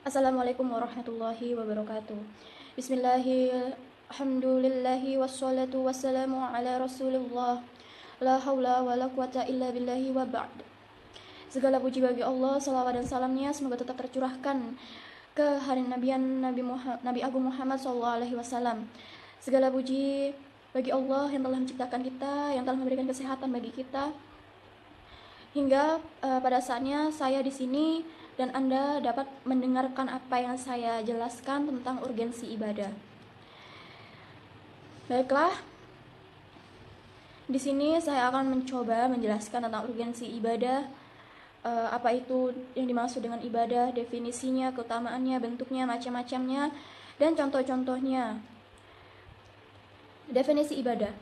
Assalamualaikum warahmatullahi wabarakatuh. Bismillahirrahmanirrahim. Wassalatu wassalamu ala rasulillah. La hawla wa la quwata illa billahi wa ba'd. Segala puji bagi Allah, salawat dan salamnya semoga tetap tercurahkan ke hari nabian Nabi Agung Muhammad SAW. Segala puji bagi Allah yang telah menciptakan kita, yang telah memberikan kesehatan bagi kita, hingga pada saatnya saya di sini dan Anda dapat mendengarkan apa yang saya jelaskan tentang urgensi ibadah. Baiklah, di sini saya akan mencoba menjelaskan tentang urgensi ibadah, apa itu yang dimaksud dengan ibadah, definisinya, keutamaannya, bentuknya, macam-macamnya, dan contoh-contohnya. Definisi ibadah.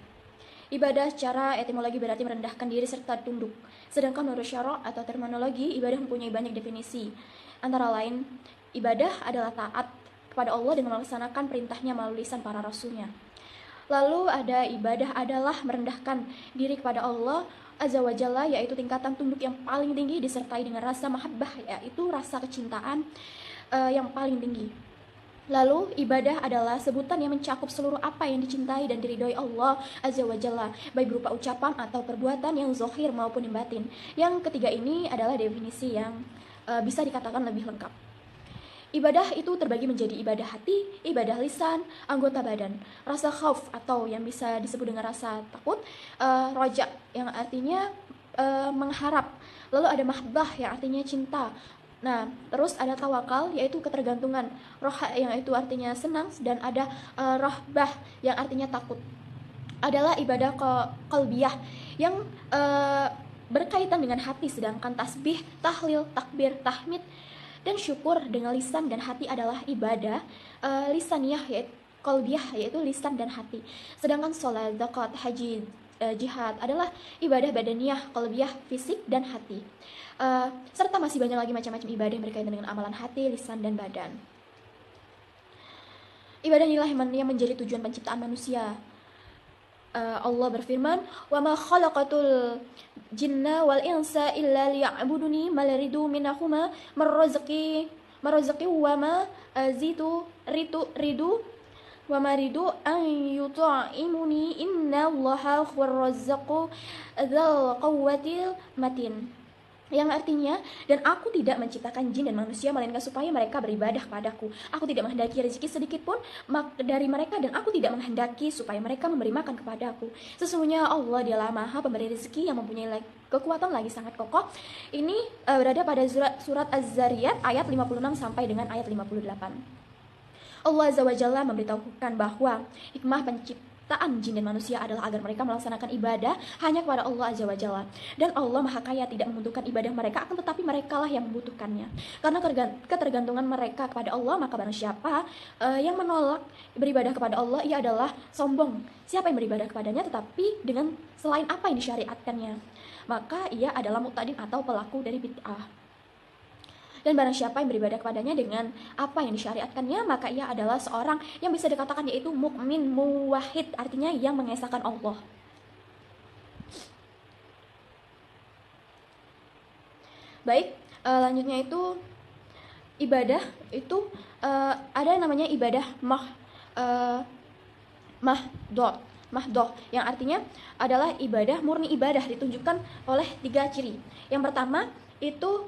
Ibadah secara etimologi berarti merendahkan diri serta tunduk. Sedangkan menurut syara' atau terminologi, ibadah mempunyai banyak definisi. Antara lain, ibadah adalah taat kepada Allah dengan melaksanakan perintahnya melalui lisan para rasulnya. Lalu ada ibadah adalah merendahkan diri kepada Allah Azza wa Jalla, yaitu tingkatan tunduk yang paling tinggi disertai dengan rasa mahabbah, yaitu rasa kecintaan yang paling tinggi. Lalu ibadah adalah sebutan yang mencakup seluruh apa yang dicintai dan diridhoi Allah Azza wa Jalla, baik berupa ucapan atau perbuatan yang zahir maupun yang batin. Yang ketiga ini adalah definisi yang bisa dikatakan lebih lengkap. Ibadah itu terbagi menjadi ibadah hati, ibadah lisan, anggota badan, rasa khauf atau yang bisa disebut dengan rasa takut, roja yang artinya mengharap, lalu ada mahbah yang artinya cinta. Nah, terus ada tawakal, yaitu ketergantungan, roha yang itu artinya senang, dan ada rahbah yang artinya takut. Adalah ibadah qalbiyah yang berkaitan dengan hati, sedangkan tasbih, tahlil, takbir, tahmid, dan syukur dengan lisan dan hati adalah ibadah lisaniyah, yaitu qalbiyah, yaitu lisan dan hati. Sedangkan sholat, zakat, haji, jihad adalah ibadah badaniyah, qalbiyah, fisik dan hati. Serta masih banyak lagi macam-macam ibadah yang berkaitan dengan amalan hati, lisan, dan badan. Ibadah inilah yang menjadi tujuan penciptaan manusia. Allah berfirman, "Wa ma khalaqatul jinna wal insa illa liya'buduni ma yuridu minhuma marrazaqi wa ma azitu ridu wa maridu an yuta'imuni innallaha huwar razzaqu dzal quwwatil matin." Yang artinya, dan aku tidak menciptakan jin dan manusia melainkan supaya mereka beribadah kepadaku. Aku tidak menghendaki rezeki sedikit pun dari mereka, dan aku tidak menghendaki supaya mereka memberi makan kepadaku. Sesungguhnya Allah dialah Maha pemberi rezeki yang mempunyai kekuatan lagi sangat kokoh. Ini berada pada surat Az-Zariyat ayat 56 sampai dengan ayat 58. Allah Azza wa Jalla memberitahukan bahwa hikmah penciptaan jin dan manusia adalah agar mereka melaksanakan ibadah hanya kepada Allah Azza wa Jalla. Dan Allah Maha Kaya tidak membutuhkan ibadah mereka, akan tetapi merekalah yang membutuhkannya. Karena ketergantungan mereka kepada Allah, maka barang siapa yang menolak beribadah kepada Allah, ia adalah sombong. Siapa yang beribadah kepadanya tetapi dengan selain apa yang disyariatkannya, maka ia adalah mu'tadin atau pelaku dari bid'ah. Dan barang siapa yang beribadah kepadanya dengan apa yang disyariatkannya, maka ia adalah seorang yang bisa dikatakan yaitu mukmin muwahhid, artinya yang mengesahkan Allah. Baik, lanjutnya itu ibadah itu ada yang namanya ibadah mahdoh, yang artinya adalah ibadah murni, ibadah ditunjukkan oleh 3 ciri. Yang pertama itu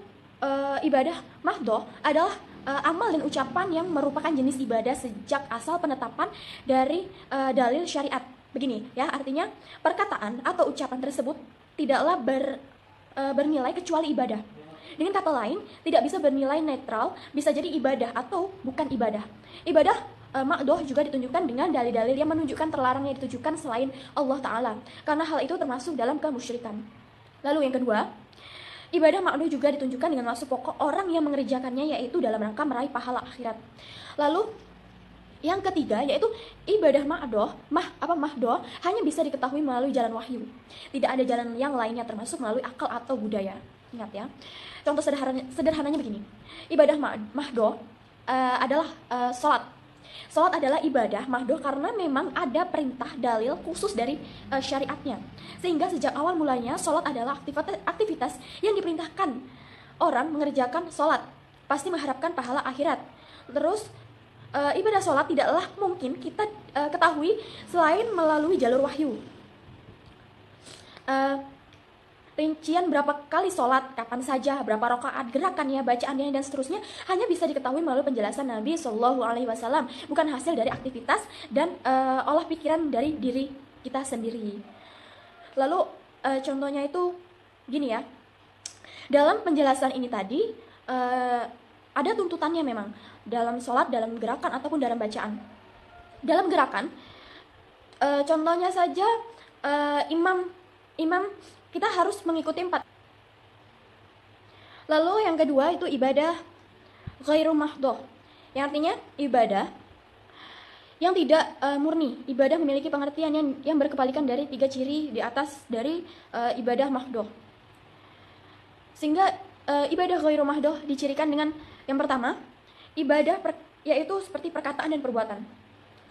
ibadah mahdoh adalah amal dan ucapan yang merupakan jenis ibadah sejak asal penetapan dari dalil syariat. Begini ya, artinya perkataan atau ucapan tersebut tidaklah bernilai kecuali ibadah. Dengan kata lain, tidak bisa bernilai netral, bisa jadi ibadah atau bukan ibadah. Ibadah makdoh juga ditunjukkan dengan dalil-dalil yang menunjukkan terlarangnya ditujukan selain Allah Ta'ala, karena hal itu termasuk dalam kemusyrikan. Lalu yang kedua, ibadah makdoh juga ditunjukkan dengan maksud pokok orang yang mengerjakannya, yaitu dalam rangka meraih pahala akhirat. Lalu yang ketiga yaitu ibadah mahdoh hanya bisa diketahui melalui jalan wahyu. Tidak ada jalan yang lainnya termasuk melalui akal atau budaya. Ingat ya. Contoh sederhananya begini. Ibadah mahdoh adalah sholat. Sholat adalah ibadah mahdoh karena memang ada perintah dalil khusus dari syariatnya. Sehingga sejak awal mulanya sholat adalah aktivitas yang diperintahkan orang mengerjakan sholat. pasti mengharapkan pahala akhirat. Terus ibadah sholat tidaklah mungkin kita ketahui selain melalui jalur wahyu. Rincian berapa kali sholat, kapan saja, berapa rakaat, gerakannya, bacaannya, dan seterusnya hanya bisa diketahui melalui penjelasan Nabi Shallallahu Alaihi Wasallam, bukan hasil dari aktivitas dan olah pikiran dari diri kita sendiri. Lalu contohnya itu gini ya, dalam penjelasan ini tadi ada tuntutannya memang dalam sholat, dalam gerakan ataupun dalam bacaan. Dalam gerakan, contohnya saja imam kita harus mengikuti 4. Lalu yang kedua itu ibadah ghairu mahdhah, yang artinya ibadah yang tidak murni. Ibadah memiliki pengertian yang berkebalikan dari 3 ciri di atas dari ibadah mahdhah. Sehingga ibadah ghairu mahdhah dicirikan dengan yang pertama, ibadah yaitu seperti perkataan dan perbuatan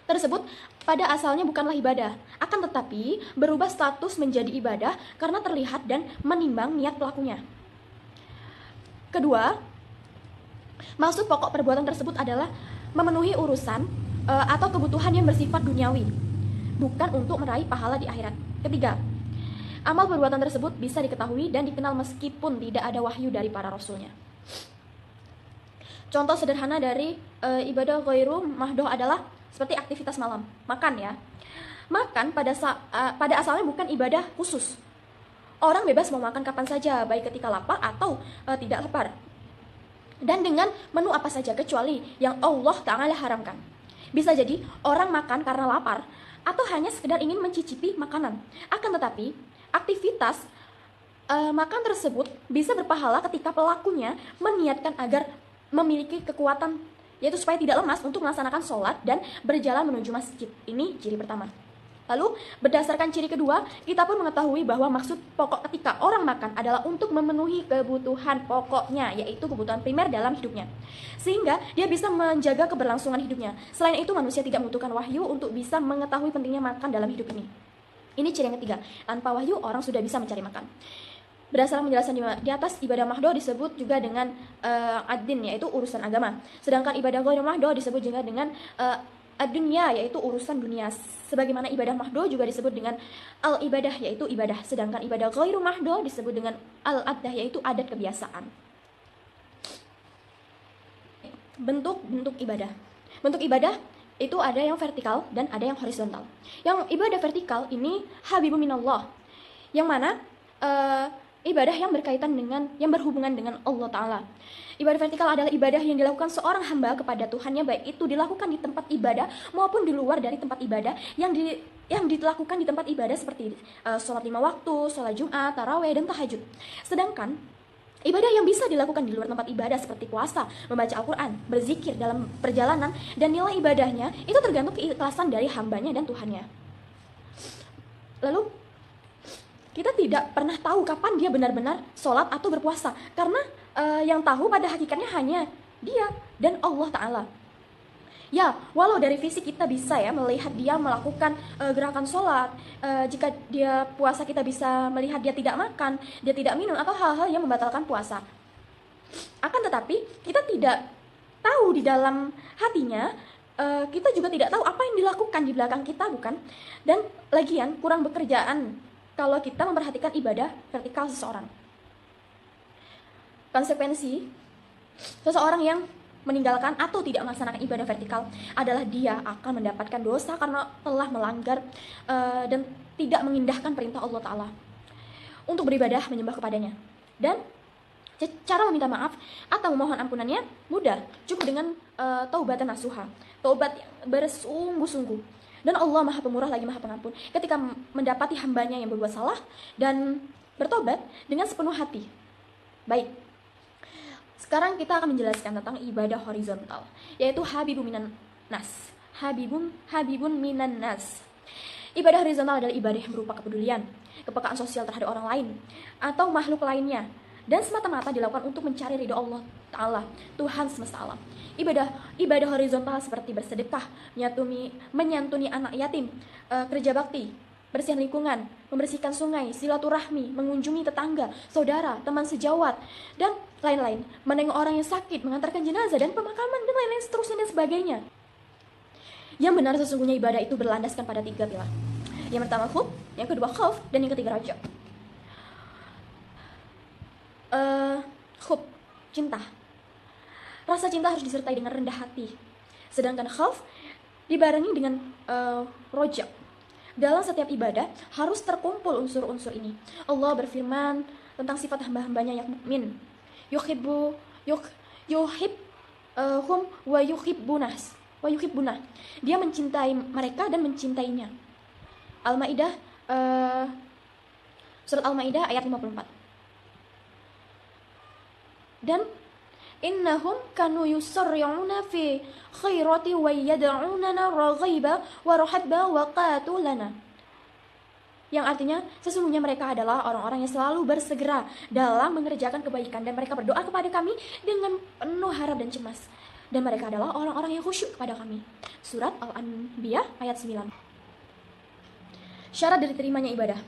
tersebut pada asalnya bukanlah ibadah, akan tetapi berubah status menjadi ibadah karena terlihat dan menimbang niat pelakunya. Kedua, maksud pokok perbuatan tersebut adalah memenuhi urusan atau kebutuhan yang bersifat duniawi, bukan untuk meraih pahala di akhirat. Ketiga, amal perbuatan tersebut bisa diketahui dan dikenal meskipun tidak ada wahyu dari para rasulnya. Contoh sederhana dari ibadah ghairu mahdhah adalah seperti aktivitas malam, makan ya. Makan pada asalnya bukan ibadah khusus. Orang bebas mau makan kapan saja, baik ketika lapar atau tidak lapar. Dan dengan menu apa saja kecuali yang Allah Ta'ala haramkan. Bisa jadi orang makan karena lapar atau hanya sekedar ingin mencicipi makanan. Akan tetapi, aktivitas makan tersebut bisa berpahala ketika pelakunya meniatkan agar memiliki kekuatan, yaitu supaya tidak lemas untuk melaksanakan sholat dan berjalan menuju masjid. Ini ciri pertama. Lalu berdasarkan ciri kedua, kita pun mengetahui bahwa maksud pokok ketika orang makan adalah untuk memenuhi kebutuhan pokoknya, yaitu kebutuhan primer dalam hidupnya, sehingga dia bisa menjaga keberlangsungan hidupnya. Selain itu, manusia tidak membutuhkan wahyu untuk bisa mengetahui pentingnya makan dalam hidup ini. Ini ciri yang ketiga, tanpa wahyu orang sudah bisa mencari makan. Berdasarkan penjelasan di atas, ibadah mahdhah disebut juga dengan ad-din, yaitu urusan agama. Sedangkan ibadah ghairu mahdhah disebut juga dengan ad-dunya, yaitu urusan dunia. Sebagaimana ibadah mahdhah juga disebut dengan al-ibadah, yaitu ibadah. Sedangkan ibadah ghairu mahdhah disebut dengan al-adah, yaitu adat kebiasaan. Bentuk ibadah. Bentuk ibadah itu ada yang vertikal dan ada yang horizontal. Yang ibadah vertikal ini habibun minallah, yang mana ibadah yang berkaitan dengan, yang berhubungan dengan Allah Ta'ala. Ibadah vertikal adalah ibadah yang dilakukan seorang hamba kepada Tuhannya, baik itu dilakukan di tempat ibadah maupun di luar dari tempat ibadah, yang dilakukan di tempat ibadah seperti sholat 5 waktu, sholat Jumat, tarawih, dan tahajud. Sedangkan ibadah yang bisa dilakukan di luar tempat ibadah seperti puasa, membaca Al-Quran, berzikir dalam perjalanan, dan nilai ibadahnya itu tergantung keikhlasan dari hambanya dan Tuhannya. Lalu kita tidak pernah tahu kapan dia benar-benar sholat atau berpuasa, karena yang tahu pada hakikatnya hanya dia dan Allah Ta'ala. Ya, walau dari fisik kita bisa ya melihat dia melakukan gerakan sholat, jika dia puasa kita bisa melihat dia tidak makan, dia tidak minum, atau hal-hal yang membatalkan puasa. Akan tetapi kita tidak tahu di dalam hatinya, kita juga tidak tahu apa yang dilakukan di belakang kita, bukan? Dan lagian kurang bekerjaan kalau kita memperhatikan ibadah vertikal seseorang. Konsekuensi seseorang yang meninggalkan atau tidak melaksanakan ibadah vertikal adalah dia akan mendapatkan dosa karena telah melanggar dan tidak mengindahkan perintah Allah Ta'ala untuk beribadah menyembah kepadanya. Dan cara meminta maaf atau memohon ampunannya mudah, cukup dengan taubatan nasuha, taubat yang bersungguh-sungguh. Dan Allah Maha Pemurah lagi Maha Pengampun ketika mendapati hambanya yang berbuat salah dan bertobat dengan sepenuh hati. Baik, sekarang kita akan menjelaskan tentang ibadah horizontal, yaitu habibun minan nas. Habibun minan nas. Ibadah horizontal adalah ibadah yang berupa kepedulian, kepekaan sosial terhadap orang lain atau makhluk lainnya, dan semata-mata dilakukan untuk mencari ridho Allah Ta'ala, Tuhan semesta alam. Ibadah horizontal seperti bersedekah, menyantuni anak yatim, kerja bakti, bersihan lingkungan, membersihkan sungai, silaturahmi, mengunjungi tetangga, saudara, teman sejawat, dan lain-lain, menengok orang yang sakit, mengantarkan jenazah, dan pemakaman, dan lain-lain seterusnya dan sebagainya. Yang benar sesungguhnya ibadah itu berlandaskan pada 3 pilar. Yang pertama hub, yang kedua khauf, dan yang ketiga raja. Hub, cinta. Rasa cinta harus disertai dengan rendah hati. Sedangkan khauf dibarengi dengan roja. Dalam setiap ibadah harus terkumpul unsur-unsur ini. Allah berfirman tentang sifat hamba-hambanya yang mukmin. Yuhibbu hum wa yuhibbunah. Dia mencintai mereka dan mencintainya. Al-Maidah surat Al-Maidah ayat 54. Dan innahum kanu yusarri'una fi khairati wa yad'unana raghiba wa rahabba wa qatulana. Yang artinya sesungguhnya mereka adalah orang-orang yang selalu bersegera dalam mengerjakan kebaikan, dan mereka berdoa kepada kami dengan penuh harap dan cemas, dan mereka adalah orang-orang yang khusyuk kepada kami. Surat Al-Anbiya ayat 9. Syarat dari terimanya ibadah.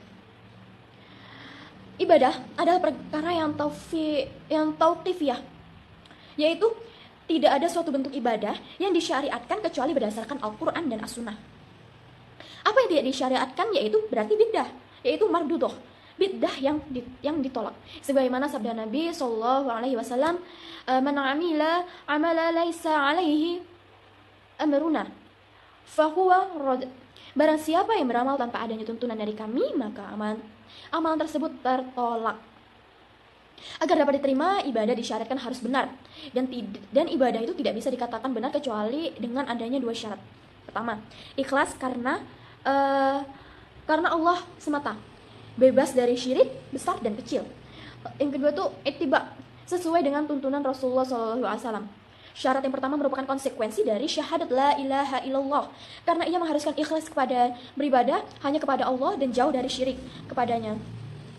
Ibadah adalah perkara yang tauqifiyah, yaitu tidak ada suatu bentuk ibadah yang disyariatkan kecuali berdasarkan Al-Quran dan As-Sunnah. Apa yang tidak disyariatkan yaitu berarti bid'ah, yaitu mardudoh, bid'ah yang ditolak. Sebagaimana sabda Nabi SAW, man amila amala laisa alaihi amruna fahuwa rad. Barang siapa yang beramal tanpa adanya tuntunan dari kami, maka amalan tersebut tertolak. Agar dapat diterima, ibadah disyaratkan harus benar, dan ibadah itu tidak bisa dikatakan benar kecuali dengan adanya 2 syarat. Pertama, ikhlas karena Allah semata, bebas dari syirik besar dan kecil. Yang kedua tuh ittiba, sesuai dengan tuntunan Rasulullah SAW. Syarat yang pertama merupakan konsekuensi dari syahadat la ilaha illallah, karena ia mengharuskan ikhlas kepada beribadah hanya kepada Allah dan jauh dari syirik kepadanya.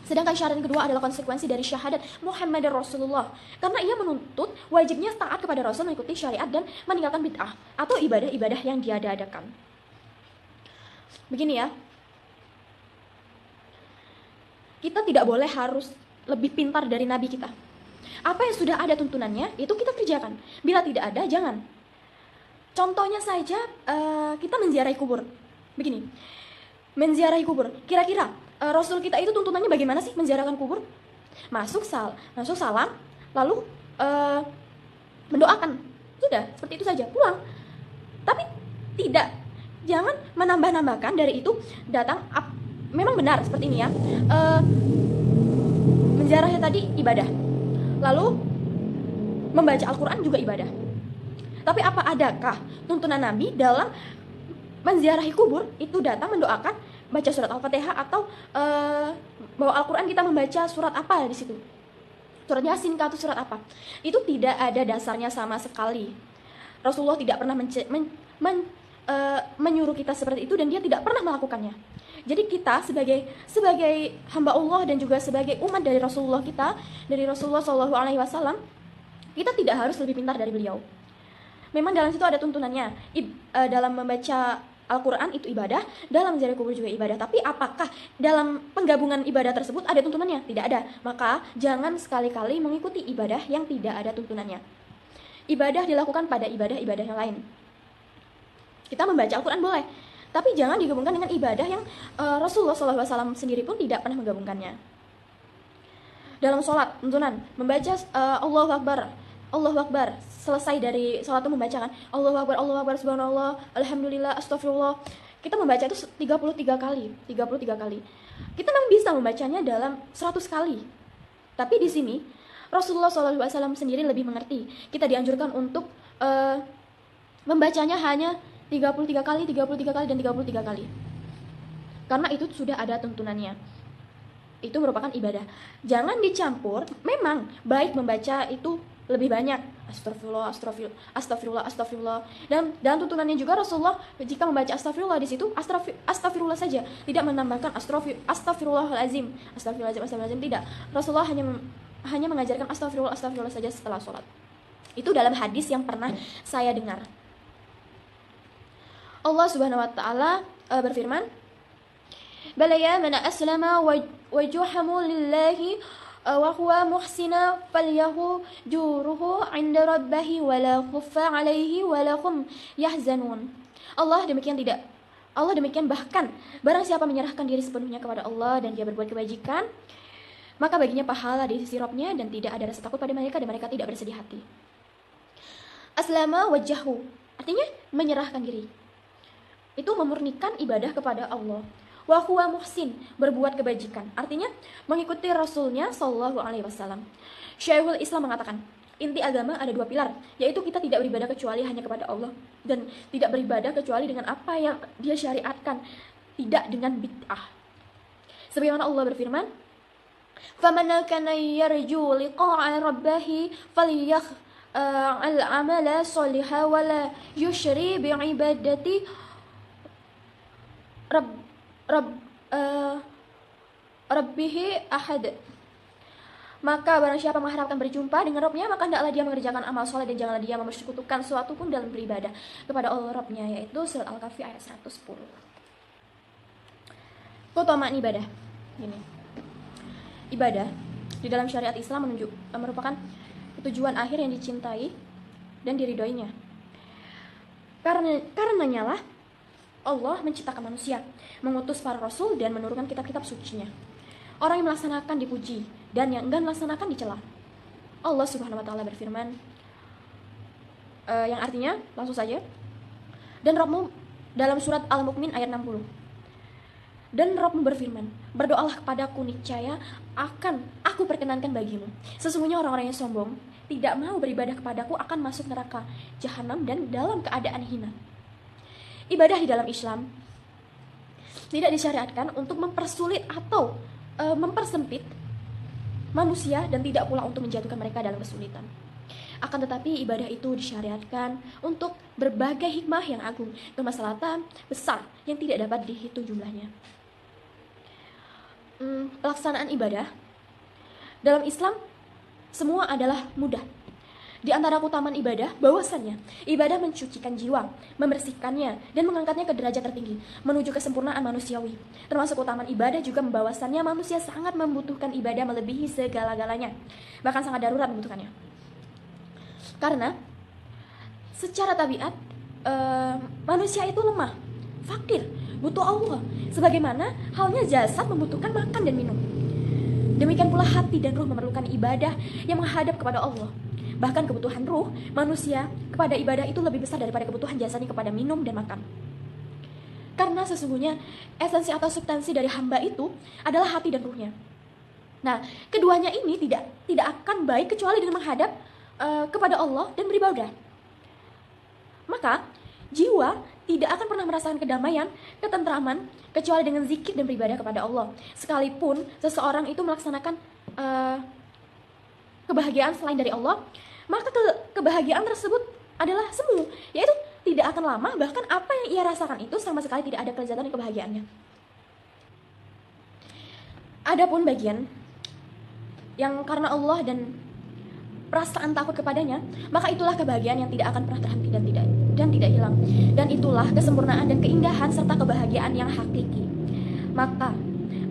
Sedangkan syarat yang kedua adalah konsekuensi dari syahadat Muhammadar Rasulullah, karena ia menuntut wajibnya taat kepada Rasul, mengikuti syariat, dan meninggalkan bid'ah atau ibadah-ibadah yang diada-adakan. Begini ya, kita tidak boleh harus lebih pintar dari Nabi kita. Apa yang sudah ada tuntunannya, itu kita kerjakan. Bila tidak ada, jangan. Contohnya saja, kita menziarahi kubur. Begini, menziarahi kubur. Kira-kira Rasul kita itu tuntunannya bagaimana sih menziarahkan kubur? Masuk salam, lalu mendoakan. Sudah, seperti itu saja, pulang. Tapi tidak, jangan menambah-nambahkan dari itu, datang, memang benar seperti ini ya. Menziarahnya tadi ibadah, lalu membaca Al-Quran juga ibadah. Tapi apa adakah tuntunan Nabi dalam menziarahi kubur itu datang mendoakan, baca surat Al-Fatihah, atau bawa Al-Quran kita membaca surat apa di situ? Surat Yasin atau surat apa? Itu tidak ada dasarnya sama sekali. Rasulullah tidak pernah menyuruh kita seperti itu, dan dia tidak pernah melakukannya. Jadi kita sebagai hamba Allah dan juga sebagai umat dari Rasulullah SAW, kita tidak harus lebih pintar dari beliau. Memang dalam situ ada tuntunannya. Dalam membaca Al-Quran itu ibadah, dalam menziarahi kubur juga ibadah. Tapi apakah dalam penggabungan ibadah tersebut ada tuntunannya? Tidak ada. Maka jangan sekali-kali mengikuti ibadah yang tidak ada tuntunannya. Ibadah dilakukan pada ibadah-ibadah yang lain. Kita membaca Al-Quran boleh, tapi jangan digabungkan dengan ibadah yang Rasulullah SAW sendiri pun tidak pernah menggabungkannya. Dalam sholat, tuntunan membaca Allahu Akbar, selesai dari sholat itu membacakan Allahu Akbar, subhanallah, alhamdulillah, astagfirullah. Kita membaca itu 33 kali. Kita memang bisa membacanya dalam 100 kali. Tapi di sini Rasulullah SAW sendiri lebih mengerti. Kita dianjurkan untuk membacanya hanya 33 kali, dan 33 kali. Karena itu sudah ada tuntunannya. Itu merupakan ibadah. Jangan dicampur. Memang baik membaca itu lebih banyak. Astagfirullah. Dan dalam tuntunannya juga Rasulullah jika membaca astagfirullah di situ astagfirullah saja, tidak menambahkan astagfirullahalazim, tidak. Rasulullah hanya mengajarkan astagfirullah saja setelah sholat. Itu dalam hadis yang pernah saya dengar. Allah Subhanahu wa taala berfirman, "Bala ya man aslama wajhahu lillahi wa huwa muhsina falyahu juruhu 'inda rabbihi wa la khuffa 'alaihi wa la hum yahzanun. Allah demikian bahkan barang siapa menyerahkan diri sepenuhnya kepada Allah dan dia berbuat kebajikan, maka baginya pahala di sisi Rabb-Nya dan tidak ada rasa takut pada mereka dan mereka tidak bersedih hati. Aslama wajhahu artinya menyerahkan diri. Itu memurnikan ibadah kepada Allah. Wa huwa muhsin berbuat kebajikan artinya mengikuti Rasulnya Shallallahu Alaihi Wasallam. Syekhul Islam mengatakan, inti agama ada dua pilar, yaitu kita tidak beribadah kecuali hanya kepada Allah dan tidak beribadah kecuali dengan apa yang Dia syariatkan, tidak dengan bid'ah. Sebagaimana Allah berfirman, "Faman kana yarju liqa'a rabbih falyakhl amala shalihan wa la yushri bi ibadati rabbihi ahad." Maka barang siapa mengharapkan berjumpa dengan Rabb-Nya, maka hendaklah dia mengerjakan amal soleh dan janganlah dia mempersekutukan sesuatu pun dalam beribadah kepada Allah Rabb-Nya, yaitu Surat Al-Kahfi ayat 110. Keutamaan ibadah. Ini. Ibadah di dalam syariat Islam merupakan tujuan akhir yang dicintai dan diridhoinya. Karenanya lah Allah menciptakan manusia, mengutus para rasul dan menurunkan kitab-kitab sucinya. Orang yang melaksanakan dipuji dan yang enggan melaksanakan dicela. Allah Subhanahu wa taala berfirman yang artinya langsung saja, dan Rabbmu dalam surat Al-Mu'min ayat 60. Dan Rabbmu berfirman, berdoalah kepadaku, niscaya akan aku perkenankan bagimu. Sesungguhnya orang-orang yang sombong tidak mau beribadah kepadaku akan masuk neraka jahanam dan dalam keadaan hina. Ibadah di dalam Islam tidak disyariatkan untuk mempersulit atau mempersempit manusia dan tidak pula untuk menjatuhkan mereka dalam kesulitan. Akan tetapi ibadah itu disyariatkan untuk berbagai hikmah yang agung, kemaslahatan besar yang tidak dapat dihitung jumlahnya. Pelaksanaan ibadah dalam Islam semua adalah mudah. Di antara keutamaan ibadah, bahwasannya ibadah mencucikan jiwa, membersihkannya, dan mengangkatnya ke derajat tertinggi, menuju kesempurnaan manusiawi. Termasuk keutamaan ibadah juga membawasannya manusia sangat membutuhkan ibadah melebihi segala-galanya, bahkan sangat darurat membutuhkannya. Karena secara tabiat manusia itu lemah, fakir, butuh Allah, sebagaimana halnya jasad membutuhkan makan dan minum. Demikian pula hati dan ruh memerlukan ibadah yang menghadap kepada Allah. Bahkan kebutuhan ruh manusia kepada ibadah itu lebih besar daripada kebutuhan jasadnya kepada minum dan makan. Karena sesungguhnya esensi atau substansi dari hamba itu adalah hati dan ruhnya. Nah, keduanya ini tidak akan baik kecuali dengan menghadap kepada Allah dan beribadah. Maka jiwa tidak akan pernah merasakan kedamaian, ketentraman kecuali dengan zikir dan beribadah kepada Allah. Sekalipun seseorang itu melaksanakan kebahagiaan selain dari Allah, maka kebahagiaan tersebut adalah semu, yaitu tidak akan lama, bahkan apa yang ia rasakan itu sama sekali tidak ada kelezatan dan kebahagiaannya. Adapun bagian yang karena Allah dan perasaan takut kepadanya, maka itulah kebahagiaan yang tidak akan pernah terhenti dan tidak hilang. Dan itulah kesempurnaan dan keindahan serta kebahagiaan yang hakiki. Maka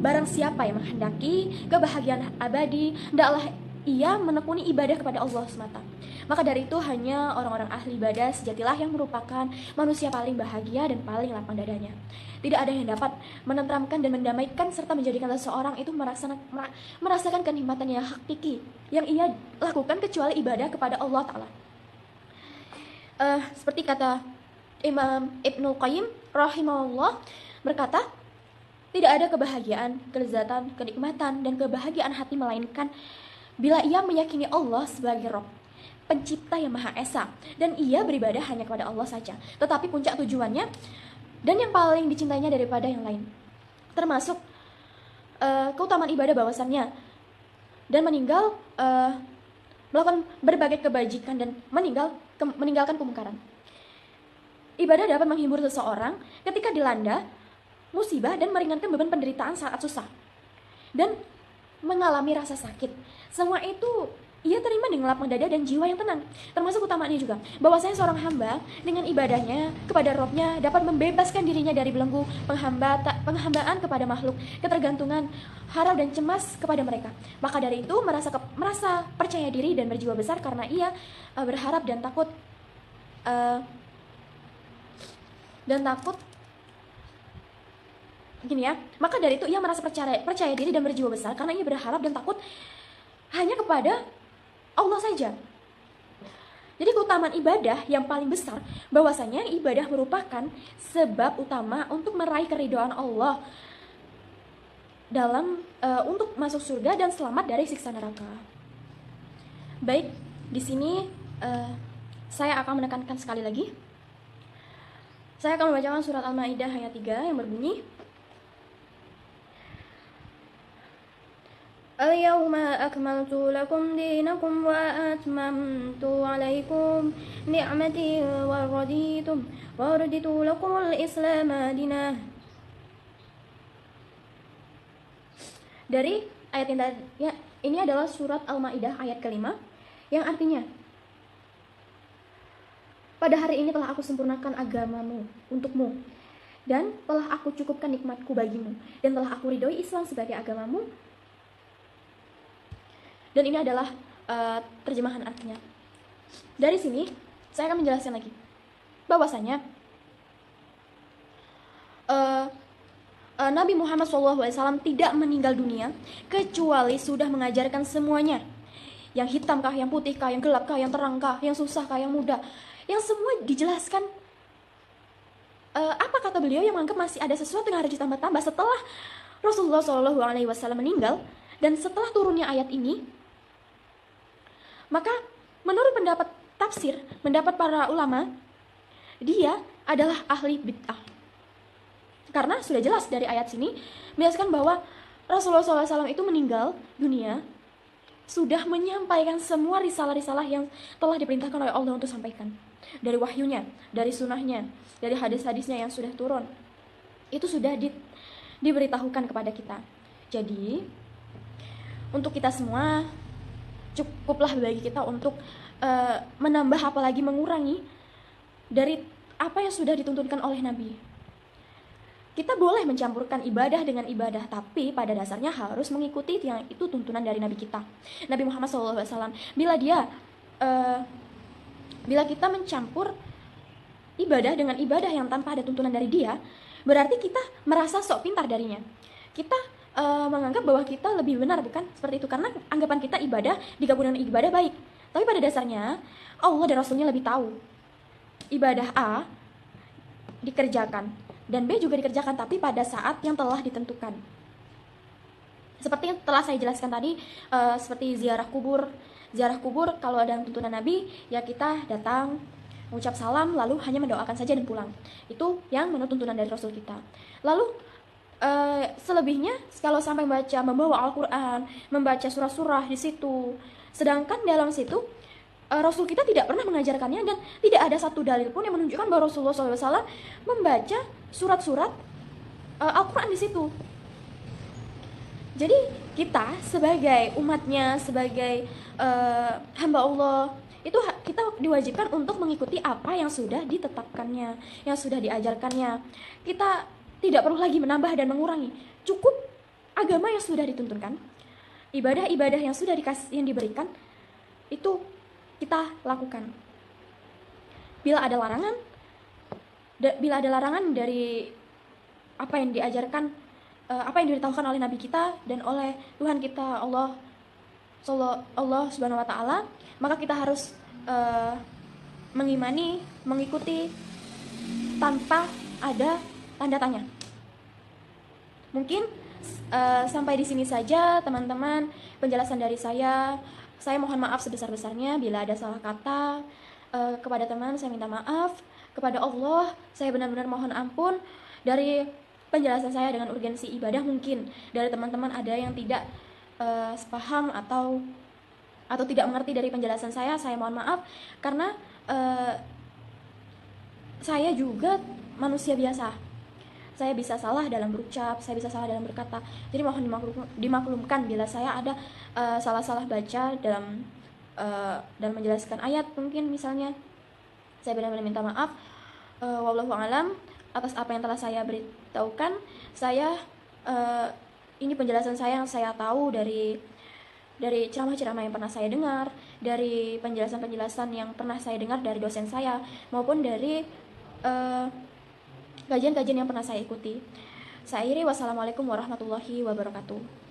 barang siapa yang menghendaki kebahagiaan abadi, hendaklah ia menekuni ibadah kepada Allah semata. Maka dari itu hanya orang-orang ahli ibadah sejatilah yang merupakan manusia paling bahagia dan paling lapang dadanya. Tidak ada yang dapat menenteramkan dan mendamaikan serta menjadikan seseorang itu merasakan kenikmatan yang hakiki yang ia lakukan kecuali ibadah kepada Allah Ta'ala. Seperti kata Imam Ibnul Qayyim rahimahullah berkata, tidak ada kebahagiaan, kelezatan, kenikmatan, dan kebahagiaan hati melainkan bila ia meyakini Allah sebagai Rabb, pencipta yang Maha Esa, dan ia beribadah hanya kepada Allah saja. Tetapi puncak tujuannya dan yang paling dicintainya daripada yang lain, termasuk keutamaan ibadah bahwasannya dan melakukan berbagai kebajikan dan meninggalkan kemungkaran. Ibadah dapat menghibur seseorang ketika dilanda musibah dan meringankan beban penderitaan saat susah dan mengalami rasa sakit. Semua itu ia terima dengan lapang dada dan jiwa yang tenang. Termasuk utamaannya juga, bahwasanya seorang hamba dengan ibadahnya kepada Robnya dapat membebaskan dirinya dari belenggu penghambaan kepada makhluk, ketergantungan, harap dan cemas kepada mereka. Maka dari itu merasa percaya diri dan berjiwa besar karena ia berharap dan takut gini ya. Maka dari itu ia merasa percaya diri dan berjiwa besar karena ia berharap dan takut hanya kepada Allah saja. Jadi keutamaan ibadah yang paling besar, bahwasanya ibadah merupakan sebab utama untuk meraih keridhaan Allah untuk masuk surga dan selamat dari siksa neraka. Baik, di sini saya akan menekankan sekali lagi. Saya akan membacakan surat Al-Maidah ayat 3 yang berbunyi, Al-yawma akmaltu lakum dinakum wa atmamtu alaikum ni'mati wa raditu lakum al-islam dinah. Dari ayat ini adalah surat Al-Maidah ayat kelima, yang artinya, pada hari ini telah aku sempurnakan agamamu untukmu, dan telah aku cukupkan nikmatku bagimu, dan telah aku ridhoi Islam sebagai agamamu. Dan ini adalah terjemahan artinya. Dari sini saya akan menjelaskan lagi bahwasanya Nabi Muhammad SAW tidak meninggal dunia kecuali sudah mengajarkan semuanya. Yang hitam kah, yang putih kah, yang gelap kah, yang terang kah, yang susah kah, yang mudah, yang semua dijelaskan. Apa kata beliau yang menganggap masih ada sesuatu yang harus ditambah-tambah setelah Rasulullah SAW meninggal dan setelah turunnya ayat ini. Maka menurut pendapat tafsir, pendapat para ulama, dia adalah ahli bid'ah. Karena sudah jelas dari ayat sini menjelaskan bahwa Rasulullah SAW itu meninggal dunia sudah menyampaikan semua risalah-risalah yang telah diperintahkan oleh Allah untuk sampaikan. Dari wahyunya, dari sunnahnya, dari hadis-hadisnya yang sudah turun. Itu sudah diberitahukan kepada kita. Jadi untuk kita semua cukuplah bagi kita untuk menambah apalagi mengurangi dari apa yang sudah dituntunkan oleh Nabi. Kita boleh mencampurkan ibadah dengan ibadah, tapi pada dasarnya harus mengikuti yang itu tuntunan dari Nabi kita, Nabi Muhammad SAW. Bila kita mencampur ibadah dengan ibadah yang tanpa ada tuntunan dari dia, berarti kita merasa sok pintar darinya. Kita menganggap bahwa kita lebih benar, bukan? Seperti itu, karena anggapan kita ibadah digabung dengan ibadah baik. Tapi pada dasarnya Allah dan Rasulnya lebih tahu. Ibadah A dikerjakan dan B juga dikerjakan, tapi pada saat yang telah ditentukan. Seperti yang telah saya jelaskan tadi, seperti ziarah kubur. Ziarah kubur kalau ada tuntunan Nabi, ya kita datang, mengucap salam, lalu hanya mendoakan saja dan pulang. Itu yang menurut tuntunan dari Rasul kita. Lalu selebihnya kalau sampai membawa Al-Quran, membaca surah-surah di situ, sedangkan dalam situ Rasul kita tidak pernah mengajarkannya dan tidak ada satu dalil pun yang menunjukkan bahwa Rasulullah SAW membaca surat-surat Al-Quran di situ. Jadi kita sebagai umatnya, sebagai hamba Allah, itu kita diwajibkan untuk mengikuti apa yang sudah ditetapkannya, yang sudah diajarkannya. Kita tidak perlu lagi menambah dan mengurangi. Cukup agama yang sudah dituntunkan, ibadah-ibadah yang sudah diberikan, itu kita lakukan. Bila ada larangan dari apa yang diajarkan, apa yang diberitahukan oleh Nabi kita dan oleh Tuhan kita Allah Subhanahu Wa Taala, maka kita harus mengimani, mengikuti tanpa ada tanda tanya. Mungkin sampai di sini saja teman-teman penjelasan dari saya. Saya mohon maaf sebesar-besarnya bila ada salah kata. Kepada teman saya minta maaf. Kepada Allah saya benar-benar mohon ampun. Dari penjelasan saya dengan urgensi ibadah, mungkin dari teman-teman ada yang tidak sepaham atau tidak mengerti dari penjelasan saya mohon maaf. Karena saya juga manusia biasa. Saya bisa salah dalam berucap, saya bisa salah dalam berkata. Jadi mohon dimaklumkan bila saya ada salah-salah baca dalam dan menjelaskan ayat mungkin misalnya. Saya benar-benar minta maaf. Wallahu a'lam atas apa yang telah saya beritahukan. Saya ini penjelasan saya yang saya tahu dari ceramah-ceramah yang pernah saya dengar, dari penjelasan-penjelasan yang pernah saya dengar dari dosen saya, maupun dari kajian-kajian yang pernah saya ikuti. Saya akhiri, wassalamualaikum warahmatullahi wabarakatuh.